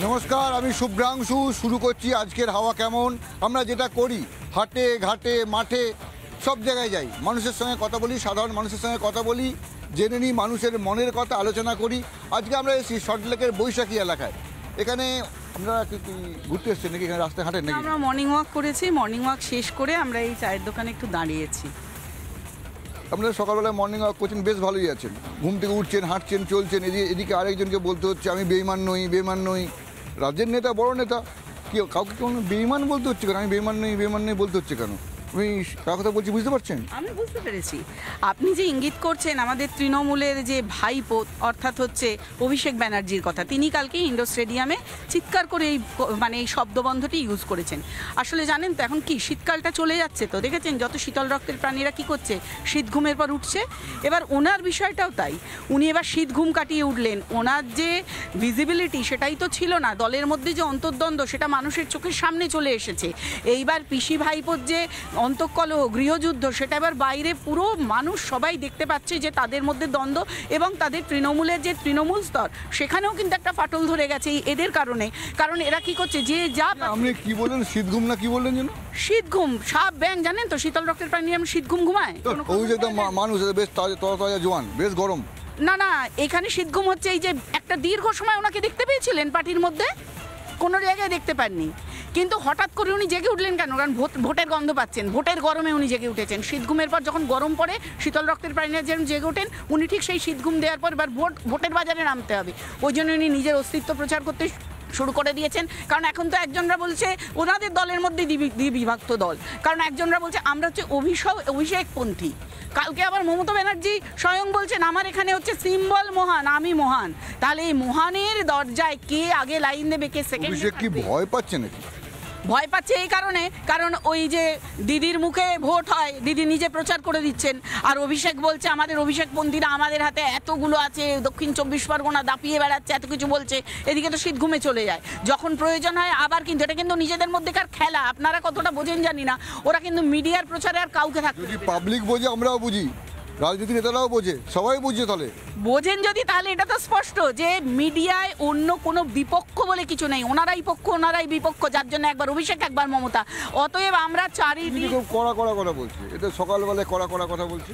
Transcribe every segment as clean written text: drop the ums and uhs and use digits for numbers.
নমস্কার, আমি শুভ্রাংশু। শুরু করছি আজকের হাওয়া কেমন। আমরা যেটা করি, হাটে ঘাটে মাঠে সব জায়গায় যাই, মানুষের সঙ্গে কথা বলি, সাধারণ মানুষের সঙ্গে কথা বলি, জেনে নিই মানুষের মনের কথা, আলোচনা করি। আজকে আমরা এসেছি সল্টলেকের বৈশাখী এলাকায়। এখানে আমরা ঘুরতে এসেছি নাকি, এখানে রাস্তায় হাঁটেন নাকি? আমরা মর্নিং ওয়াক করেছি, মর্নিং ওয়াক শেষ করে আমরা এই চায়ের দোকানে একটু দাঁড়িয়েছি। আপনারা সকালবেলায় মর্নিং ওয়াক করছেন, বেশ ভালোই আছেন। ঘুম থেকে উঠছেন, হাঁটছেন, চলছেন। এদিকে আরেকজনকে বলতে হচ্ছে আমি বেইমান নই। রাজ্যের নেতা, বড় নেতা, কাউকে কোনো বেইমান বলতে হচ্ছে কেন? আমি বেইমান নই বলতে হচ্ছে কেন? আমি কার কথা বলছি বুঝতে পারছেন? আমি বুঝতে পেরেছি আপনি যে ইঙ্গিত করছেন আমাদের তৃণমূলের যে ভাইপো, অর্থাৎ হচ্ছে অভিষেক ব্যানার্জির কথা। তিনি কালকে ইন্ডোর স্টেডিয়ামে চিৎকার করে এই শব্দবন্ধটি ইউজ করেছেন। আসলে জানেন তো এখন কি শীতকালটা চলে যাচ্ছে, তো দেখেছেন যত শীতল রক্তের প্রাণীরা কি করছে, শীত ঘুমের পর উঠছে। এবার ওনার বিষয়টাও তাই, উনি এবার শীত ঘুম কাটিয়ে উঠলেন। ওনার যে ভিজিবিলিটি সেটাই তো ছিল না, দলের মধ্যে যে অন্তর্দ্বন্দ্ব সেটা মানুষের চোখের সামনে চলে এসেছে। এইবার পিসি ভাইপোর যে অন্তঃকলহ, গৃহযুদ্ধ, সেটা এবার বাইরে পুরো মানুষ সবাই দেখতে পাচ্ছে যে তাদের মধ্যে দ্বন্দ্ব, এবং তাদের তৃণমূলের যে তৃণমূল স্তর সেখানেও কিন্তু একটা ফাটল ধরে গেছে এদের কারণে। কারণ এরা কি করছে, যে যা আপনি কি বললেন, শীত ঘুম না কি বললেন যেন? শীত ঘুম, সাপ ব্যাং, জানেন তো শীতল রক্তের প্রাণী আমি শীত ঘুম ঘুমায়। ওই যে একটা মানুষ বেশ তাজা জোয়ান, বেশ গরম। না, এখানে শীত ঘুম হচ্ছে এই যে একটা দীর্ঘ সময় ওনাকে দেখতে পেয়েছিলেন পার্টির মধ্যে, কোনো জায়গায় দেখতে পাননি, কিন্তু হঠাৎ করে উনি জেগে উঠলেন কেন? কারণ ভোটের গন্ধ পাচ্ছেন, ভোটের গরমে উনি জেগে উঠেছেন। শীত ঘুমের পর যখন গরম পড়ে শীতল রক্তের প্রাণীরা যেন জেগে ওঠেন, উনি ঠিক সেই শীত ঘুম দেওয়ার পর এবার ভোটের বাজারে নামতে হবে। ওই জন্য উনি নিজের অস্তিত্ব প্রচার করতে শুরু করে দিয়েছেন। কারণ এখন তো একজনরা বলছে ওনাদের দলের মধ্যে বিভক্ত দল, কারণ একজনরা বলছে আমরা হচ্ছে অভিষেকপন্থী। কালকে আবার মমতা ব্যানার্জি স্বয়ং বলছেন আমার এখানে হচ্ছে সিম্বল মহান, আমি মহান। তাহলে এই মহানের দরজায় কে আগে লাইন দেবে, কে সেকেন্ড? অভিষেক কি ভয় পাচ্ছে নাকি? ভয় পাচ্ছে এই কারণে, কারণ ওই যে দিদির মুখে ভোট হয়, দিদি নিজে প্রচার করে দিচ্ছেন, আর অভিষেক বলছে আমাদের অভিষেকপন্থীরা আমাদের হাতে এতগুলো আছে, দক্ষিণ 24 পরগনা দাপিয়ে বেড়াচ্ছে, এত কিছু বলছে। এদিকে তো শীত ঘুমে চলে যায়, যখন প্রয়োজন হয় আবার কিন্তু এটা কিন্তু নিজেদের মধ্যেকার খেলা। আপনারা কতটা বোঝেন জানি না, ওরা কিন্তু মিডিয়ার প্রচারে আর কাউকে থাকবে। যদি পাবলিক বোঝে আমরাও বুঝি, রাজনীতি নেতারাও বোঝে, সবাই বুঝছে। তাহলে বোঝেন যদি, তাহলে এটা তো স্পষ্ট যে মিডিয়ায় অন্য কোনো বিপক্ষ বলে কিছু নেই, ওনারাই পক্ষ ওনারাই বিপক্ষ, যার জন্য একবার অভিষেক একবার মমতা। অতএব আমরা চারিদিকে কড়া কথা বলছি, এটা সকালবেলায় কড়া কথা বলছি।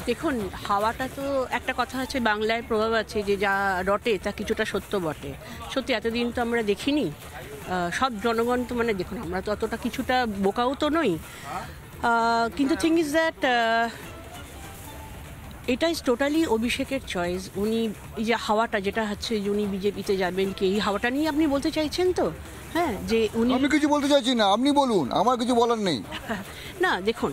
দেখুন, হাওয়াটা তো একটা কথা আছে, বাংলায় প্রভাব আছে যে যা রটে তা কিছুটা সত্য বটে। সত্যি এতদিন তো আমরা দেখিনি। সব জনগণ তো দেখুন, আমরা তো অতটা কিছুটা বোকাও তো নই, কিন্তু থিং ইজ দ্যাট এটা ইজ টোটালি অভিষেকের চয়েস। উনি এই যে হাওয়াটা যেটা হচ্ছে, উনি বিজেপিতে যাবেন কি, এই হাওয়াটা নিয়ে আপনি বলতে চাইছেন তো? হ্যাঁ, যে উনি, আমি কিছু বলতে চাইছি না, আপনি বলুন, আমার কিছু বলার নেই। না দেখুন,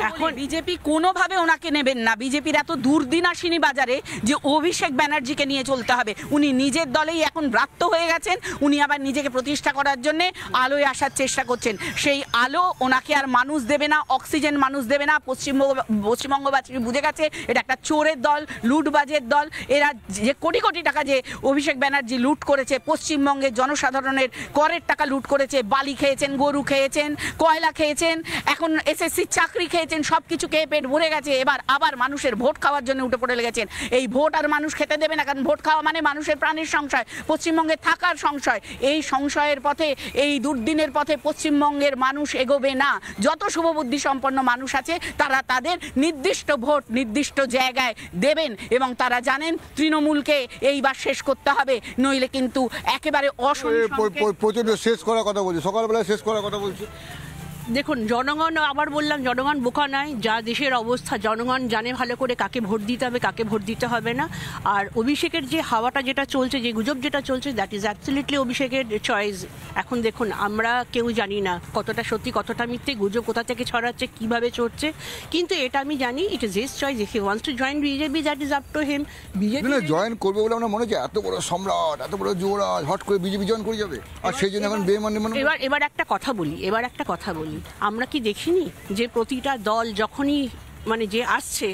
এখন বিজেপি কোনোভাবে ওনাকে নেবেন না। বিজেপির এত দুর্দিন আসেনি বাজারে যে অভিষেক ব্যানার্জিকে নিয়ে চলতে হবে। উনি নিজের দলেই এখন ব্রাত্য হয়ে গেছেন, উনি আবার নিজেকে প্রতিষ্ঠা করার জন্যে আলোয় আসার চেষ্টা করছেন। সেই আলো ওনাকে আর মানুষ দেবে না, অক্সিজেন মানুষ দেবে না। পশ্চিমবঙ্গবাসী বুঝে গেছে এটা একটা চোরের দল, লুটবাজের দল। এরা যে কোটি কোটি টাকা যে অভিষেক ব্যানার্জি লুট করেছে, পশ্চিমবঙ্গের জনসাধারণের করের টাকা লুট করেছে, বালি খেয়েছেন, গরু খেয়েছেন, কয়লা খেয়েছেন, এখন এসএসসি চাকরি খেয়েছেন, সব কিছু খেয়ে পেট ভরে গেছে। এবার আবার মানুষের ভোট খাওয়ার জন্য উঠে পড়ে লেগেছেন। এই ভোট আর মানুষ খেতে দেবে না, কারণ ভোট খাওয়া মানে মানুষের প্রাণের সংশয়, পশ্চিমবঙ্গে থাকার সংশয়। এই সংশয়ের পথে, এই দুর্দিনের পথে পশ্চিমবঙ্গের মানুষ এগোবে না। যত শুভবুদ্ধি সম্পন্ন মানুষ আছে তারা তাদের নির্দিষ্ট ভোট নির্দিষ্ট জায়গায় দেবেন, এবং তারা জানেন তৃণমূলকে এইবার শেষ করতে হবে, নইলে কিন্তু একেবারে শেষ করার কথা বলছি, সকালবেলায় শেষ করার কথা বলছি। দেখুন, জনগণ, আবার বললাম, জনগণ বোকা নয়। যা দেশের অবস্থা, জনগণ জানে ভালো করে কাকে ভোট দিতে হবে, কাকে ভোট দিতে হবে না। আর অভিষেকের যে হাওয়াটা যেটা চলছে, যে গুজব যেটা চলছে, দ্যাট ইজ অ্যাবসলিউটলি অভিষেকের চয়েস। এখন দেখুন, আমরা কেউ জানি না কতটা সত্যি কতটা মিথ্যে, গুজব কোথা থেকে ছড়াচ্ছে, কিভাবে চড়ছে, কিন্তু এটা আমি জানি it is his choice. If he wants to join BJP, that is up to him. BJP join করবে বলে আমরা মনে হচ্ছে এত বড় সম্রাট, এত বড় যুবরাজ, হট করে বিজেপি জয়েন করে যাবে, আর সেই জন্য এখন বেমান। এবার একটা কথা বলি, আমরা কি দেখিনি যে প্রতিটা দল যখনই যে আসছে,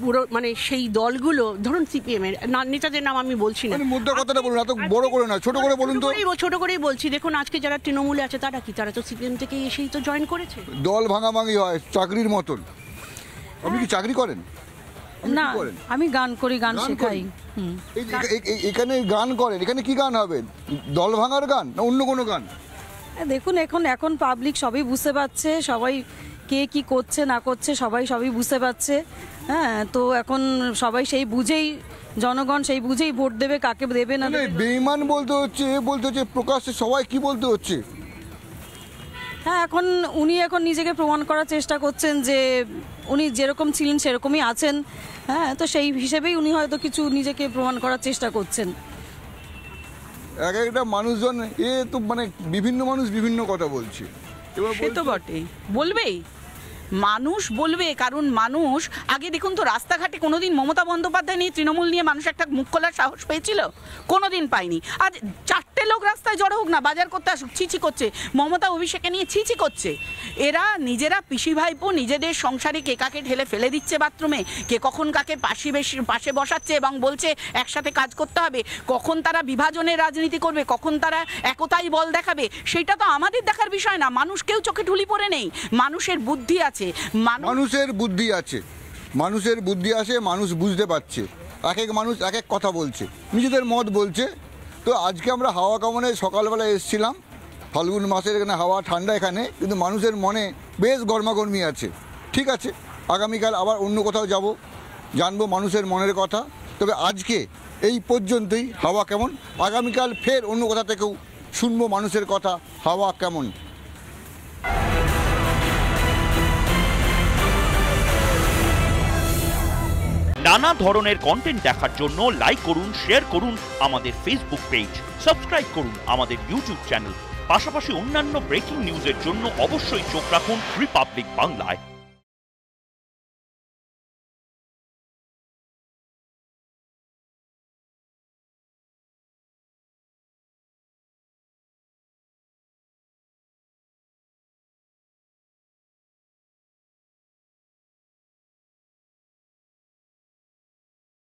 পুরো সেই দলগুলো, ধরুন সিপিএম এর নেতাদের নাম আমি বলছি না, মুদ্রা কথাটা বলুন, এত বড় করে না, ছোট করে বলুন তো। ছোট করেই বলছি। দেখুন, আজকে যারা তৃণমূলে আছে তারা কি, তারা তো সিপিএম থেকে এসেই তো জয়েন করেছে। দল ভাঙাভাঙি হয় চাকরির মতন। আপনি কি চাকরি করেন? আপনি না কি করেন? আমি গান করি, গান গান শেখাই। করেন? এখানে গান করেন, এখানে কি গান হবে? দল ভাঙার গান না অন্য কোনো গান? দেখুন এখন পাবলিক সবই বুঝতে পারছে, সবাই কে কি করছে না করছে সবই বুঝতে পারছে। হ্যাঁ, তো এখন সবাই সেই বুঝেই, জনগণ সেই বুঝেই ভোট দেবে, কাকে দেবে না দেবে। বেঈমান বলতে হচ্ছে, বলতে হচ্ছে প্রকাশ্যে সবাই কি বলতে হচ্ছে? হ্যাঁ, উনি এখন নিজেকে প্রমাণ করার চেষ্টা করছেন যে উনি যেরকম ছিলেন সেরকমই আছেন। হ্যাঁ, তো সেই হিসেবেই উনি হয়তো কিছু নিজেকে প্রমাণ করার চেষ্টা করছেন। এক একটা মানুষজন তো মানে বিভিন্ন মানুষ বিভিন্ন কথা বলছে। এবার সে তো বটে, বলবেই, মানুষ বলবে, কারণ মানুষ আগে দেখুন তো রাস্তাঘাটে কোনোদিন মমতা বন্দ্যোপাধ্যায় নিয়ে, তৃণমূল নিয়ে মানুষ একটা মুখ খোলার সাহস পেয়েছিল? কোনোদিন পায়নি। আজ 4টে লোক রাস্তায় জড়ো হোক না, বাজার করতে আসুক, ছিছি করছে, মমতা অভিষেকে নিয়ে ছিছি করছে। এরা নিজেরা পিসি ভাইপো নিজেদের সংসারে কে কাকে ঠেলে ফেলে দিচ্ছে বাথরুমে, কে কখন কাকে পাশে বসাচ্ছে এবং বলছে একসাথে কাজ করতে হবে, কখন তারা বিভাজনের রাজনীতি করবে, কখন তারা একতাই বল দেখাবে, সেটা তো আমাদের দেখার বিষয় না। মানুষ কেউ চোখে ঢুলি পড়ে নেই, মানুষের বুদ্ধি আছে। মানুষের বুদ্ধি আছে, মানুষের বুদ্ধি আছে, মানুষ বুঝতে পারছে। এক এক মানুষ এক এক কথা বলছে, নিজেদের মত বলছে। তো আজকে আমরা হাওয়া কামনে সকালবেলা এসেছিলাম, ফাল্গুন মাসের এখানে হাওয়া ঠান্ডা এখানে, কিন্তু মানুষের মনে বেশ গরমাগরমি আছে। ঠিক আছে, আগামীকাল আবার অন্য কোথাও যাব, জানবো মানুষের মনের কথা। তবে আজকে এই পর্যন্তই হাওয়া কেমন। আগামীকাল ফের অন্য কোথা থেকেও শুনবো মানুষের কথা, হাওয়া কেমন। নানা ধরনের কন্টেন্ট দেখার জন্য লাইক করুন, শেয়ার করুন আমাদের ফেসবুক পেজ, সাবস্ক্রাইব করুন আমাদের ইউটিউব চ্যানেল। পাশাপাশি অন্যান্য ব্রেকিং নিউজের জন্য অবশ্যই চোখ রাখুন রিপাবলিক বাংলায়।